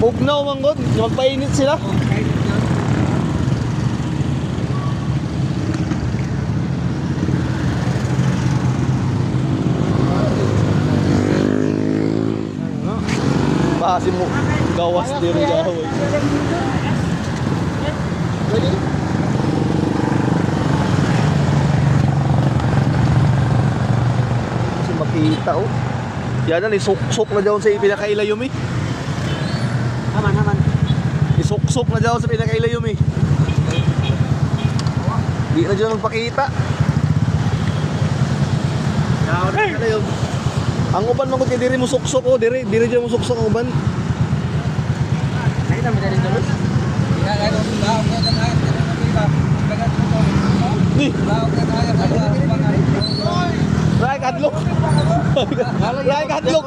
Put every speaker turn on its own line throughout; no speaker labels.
Ugnaw manggod, magpainit sila. Basi mo gawas diri jauh. Kasi makita oh. Yan na, isuk-suk na dyan sa pinakailayom eh.
Aman.
Isuk-suk na dyan sa pinakailayom eh. Di na dyan magpakita. Ang uban mo kung diri mo suksok oh, diri dyan mo suksok ang uban.
Nakita mo dyan dito?
Di! Ray kadlok! Ray kadlok!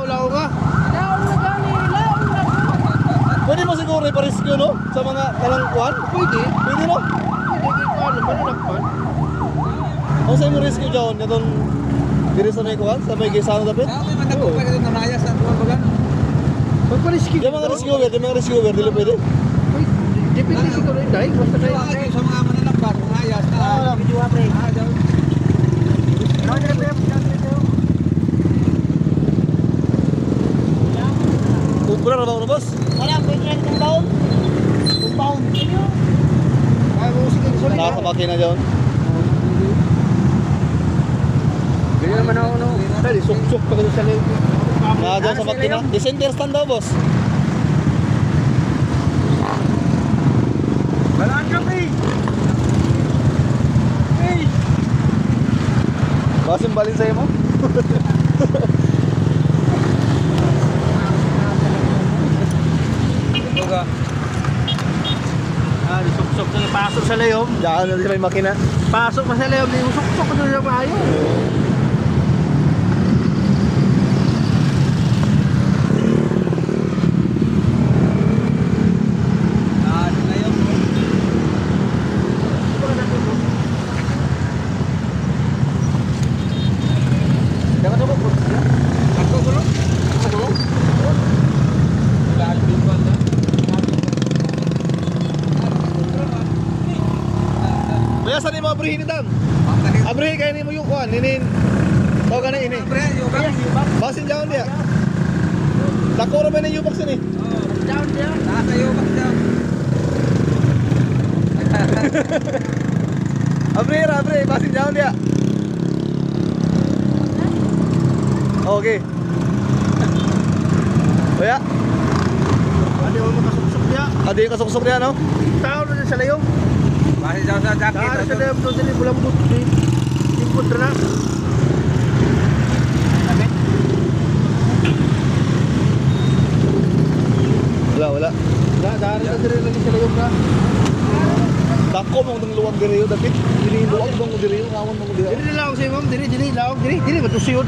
Pwede mo siguro iparescue no? Sa mga kalangkuhan?
Pwede.
Pwede no?
Pwede ko ano, manilakpan.
Kung sa'yo mo rescue dyan, itong diri sa may kuhan, sa may gisano dapit?
Magpa-rescue.
Yung mga rescuer, dili pwede?
Depende siguro yun dahil. Basta kayo.
Sa mga manalakpan, ayas na.
Video pre.
Ubra na ba ako na boss?
Wala, pwede rin compound. Compound. Ay, sige, sorry.
Nasa makina dyan.
Ganyan naman ako, no? Dali, suk-suk pa kasi sa link.
Na dyan sa makina. Di center stand daw boss.
Balaan ka, pre! Hey!
Basim balin sa'yo mo?
Ito ah, suk-suk na pasok sa layom.
Diyan na sa may makina.
Pasok pa sa layom, yung suk-suk ko doon sa bahay.
Kaya saan yung mga abrihin ni Dam? Abrihin kaya ni mo yung kuhan, ninin. Tawag ka na ini. Basin dyan niya. Lakoro ba na yung box yun eh?
Down there.
Abrihin, basin dyan niya. Okay. Kaya,
Ano yung makasuksok niya?
adi yung kasuksok niya no?
Tao na sa layom.
Base daw sa
Dahil sa
jacket.
layom doon sa bulambot. Impot na.
Wala.
Dahil sa lagi sa layom ka.
Dako mo itong luwag diri yun, David. Luwag bang mo diri yun, kawan mo diri.
Dili lang sa imam, dili laong, dili matusiyod.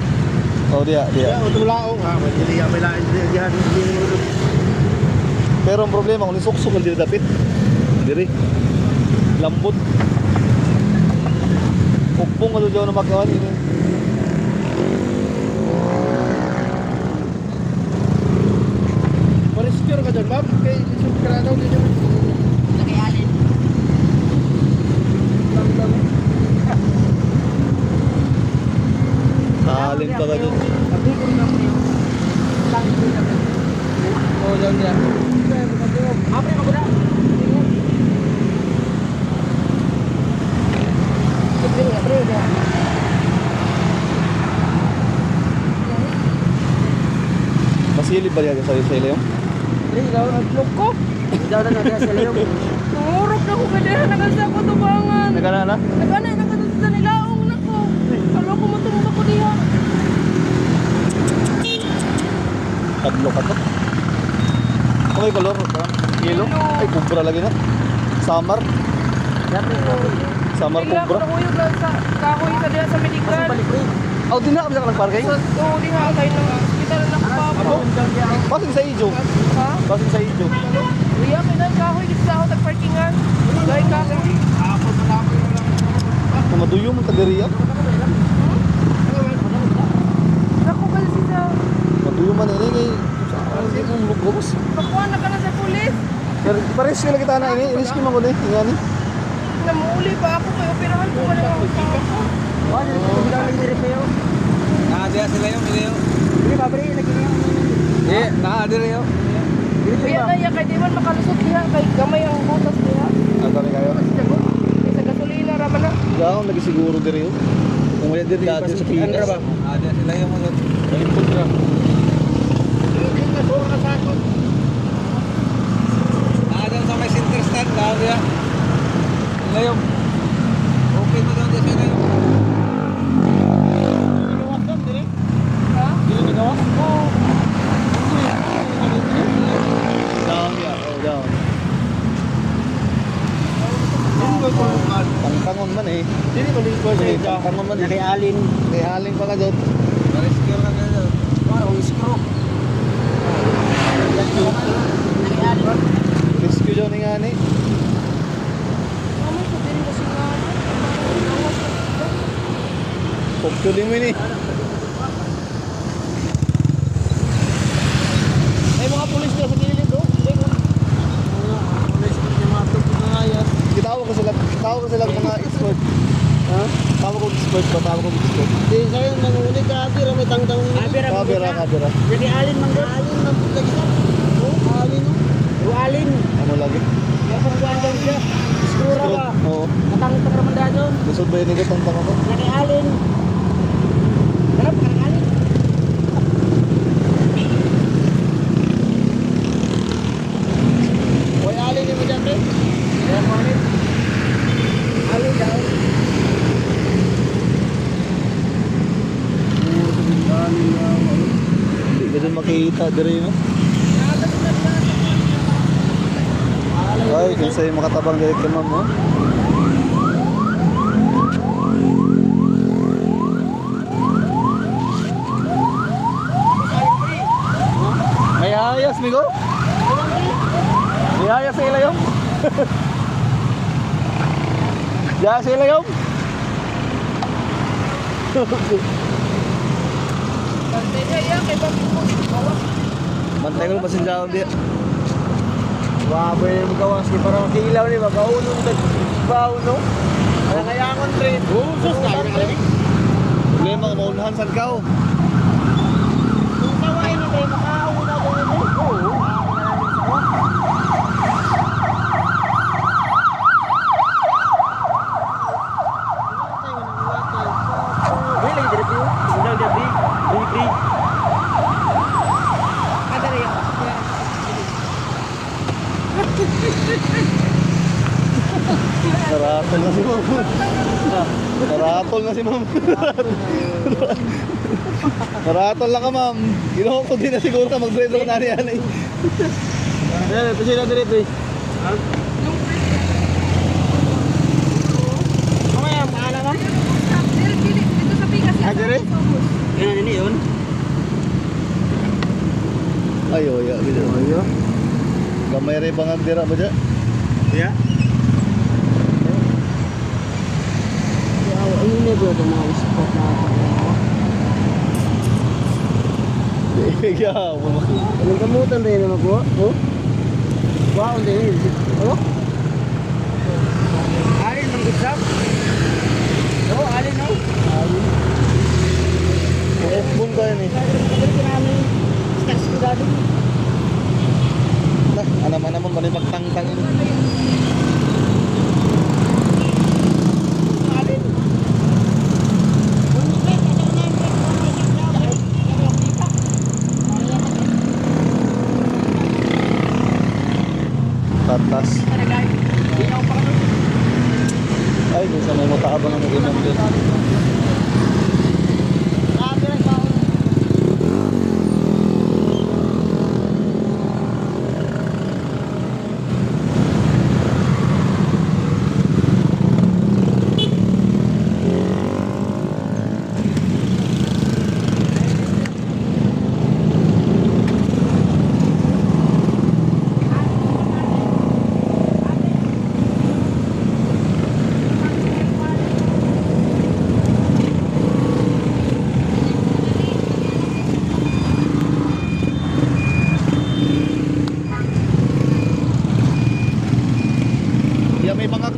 Oh, dia.
Ya, untuk laong ha, dili may lain diyan dili.
Pero ang problema kung nisuksok ang diri David. Diri. Lambot. Pugpong ano dyan na makawan ini.
Parescue ka dyan, ma'am. Kay isip ka na daw dito. Nakayalin.
Kahalin pa ka dyan.
Oh, dyan dyan. Apre, maguda.
Masilip ba yan sa iyo?
Daw nagplok ko. Daw na natin sa layong. Nangurok na ko kaya nagasa ko tubangan.
Nagana na?
Nagana nagasa sa nilaong na ko. Kalo ko matulog ako diha.
Kadlo ka to. Okay, color. Yellow. Ay, kubra lagi na. Summer. Summer
Bigla ko
kubra.
nakuyog lang sa kahoy sa diya sa medical.
Oh, di na kami sa parking.
So, di nga kayo ng hospital na kapapa.
Basin sa ijo.
Ha?
Basin sa ijo.
Uya, may nang kahoy dito sa ako tagparkingan. Dahil kahoy.
Maduyo mo kadiri yan.
Naku kasi sa...
Maduyo man ini kay Hindi mong lugos.
Pakuha na ka na sa pulis.
Pero pares ka lang kita na ini. Inis ko man ko din. Ingani.
Namuli pa ako kay operahan ko wala akong ako.
Oh, dito ko bilang diri kayo.
Nakadya sila yung video.
Dili babri lagi niya.
Eh, nakadya yung.
Kuya na ya kay di man makalusot diha kay gamay ang butas diha.
Ang dami kayo.
Sa gasolina ra man na.
Gawang lagi siguro diri yun. Kung wala diri dati sa Pinas.
Nakadya sila yung mga.
Kalimpot ka.
Nakadya sa may center stand. Nakadya. Sila yung. Okay mo doon sila yung.
Ha? Oo.
Down ya. Oh, down. Tangtangon man eh.
Dili ko dito
Tangtangon man.
Nakialin.
May aling pa ka doon.
Rescue ka na doon.
Parang screw. Nakialin.
Rescue dyan nga ni.
Mami ko diri kasi nga.
Pagkuling mo ni.
May mga pulis na sa gilid do. Pulis ko yung mga tugtog na ayas.
Tawag ko sila mga expert.
Ha?
Tawag ko expert pa, tawag ko expert.
Di sayo nangulit ka pero may tangtang ni.
Kabira.
Nakialin man do. Alin man pud lagi sa. Oh, alin no. Oh, alin.
Ano lagi?
Yung pagkuhan siya. Screw ra ba?
Oo.
Matangtang ra man dado.
Lusod ba yun ito tangtang ako?
Nakialin. Harap ka nakialin. Hoy alin ni mo dyan pre. Kaya mo alin. Alin daw.
Hindi ka dyan makikita diri no? Ay, kung sa'yo makatabang direct ka ma'am mo. May hayas, migo? May hayas sa ilayong? Diyan sa ilayong?
Bantay kaya kay bakit mo. Bawas.
Mantay ko pasin dyan dia.
Wabe mo gawas kay para makilaw ni magauno tagbaw no. Kaya kayangon tre. Oh, sus kaya na lagi.
Problema ka maunahan sa kao.
Kung saway ni kay makauna ko ni. Oo. Really, dire po. Undang dia big. Big.
Kadari ako.
Naratol na si ma'am. Naratol na si ma'am. Naratol na ka ma'am. Ginawa ko din na siguro ka mag-bread ako na yan eh.
Dere, pasi na dire pre. Ha? Mamaya paala ka?
Dito sa Pikas.
Ah, dire? Yan ini yun.
Ayo ya, gitu.
Ayo.
Gamay rin bangag dira ba dyan?
Ya. Ya, ini dia tu mau spot na.
Ya, mo.
Ang kamutan rin naman ko. Oh. Wow, hindi yun. Oh. Alin ng gusap? Oh, alin no? Alin.
Bun ko yan eh.
Alin ko namin. Stars ko dati.
Nah, anak-anak mo balik magtang-tang ini.
Alin.
Tatas. Ay, bisa may mataabang ang mag-imam din.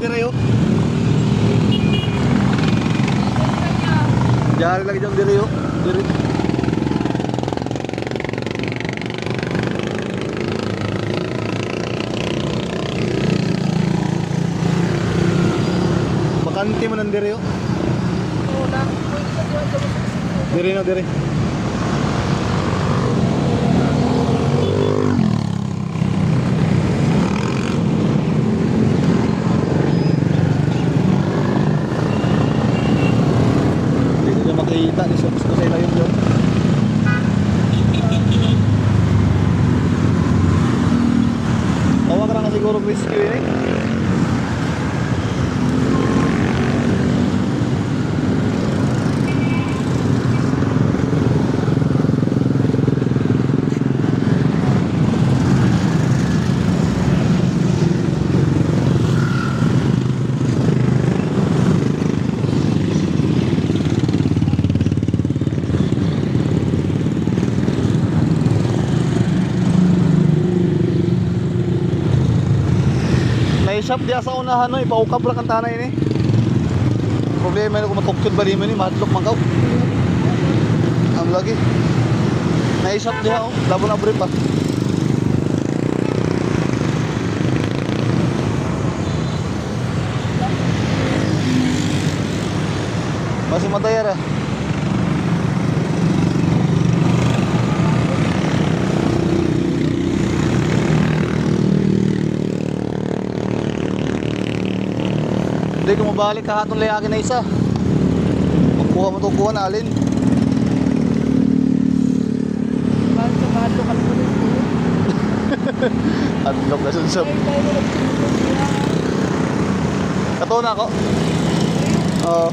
dire oh. Diyan lagi jam dire oh. Dire. Bakante mo ng dire oh.
Wala. Pwede sa diyan sa
Dire no, dire. Hindi nyo makikita ni Sops ko sa ilalim yun. Tawag ka na siguro rescue yun eh. Shop dia sa unahan no, ipaukab ra kan tanay ni. Problema ko matukyod bali mo ni madlok man kaw. Am lagi. Shop dia oh, labo na brief pa. Masih matayar ah. Hindi ko mabalik kahatong layagin na isa. Magkuha mo ito, kuha na alin.
Mahal sa mahal ka po rin.
Adlok na sunsap. Kato na ako. Oo.